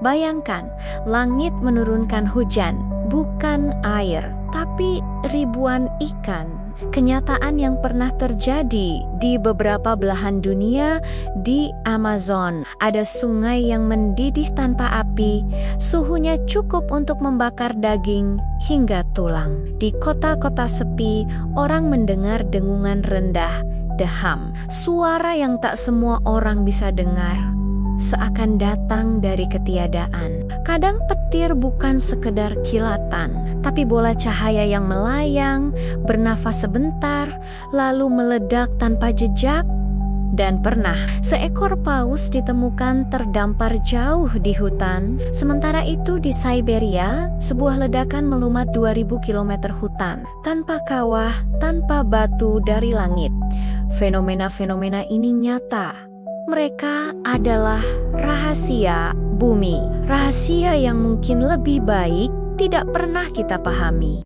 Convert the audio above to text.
Bayangkan, langit menurunkan hujan, bukan air, tapi ribuan ikan. Kenyataan yang pernah terjadi di beberapa belahan dunia. Di Amazon, ada sungai yang mendidih tanpa api, suhunya cukup untuk membakar daging hingga tulang. Di kota-kota sepi, orang mendengar dengungan rendah, deham, suara yang tak semua orang bisa dengar, seakan datang dari ketiadaan. Kadang petir bukan sekedar kilatan, tapi bola cahaya yang melayang, bernafas sebentar, lalu meledak tanpa jejak. Dan pernah, seekor paus ditemukan terdampar jauh di hutan. Sementara itu di Siberia, sebuah ledakan melumat 2000 km hutan, tanpa kawah, tanpa batu dari langit. Fenomena-fenomena ini nyata. Mereka adalah rahasia bumi, rahasia yang mungkin lebih baik tidak pernah kita pahami.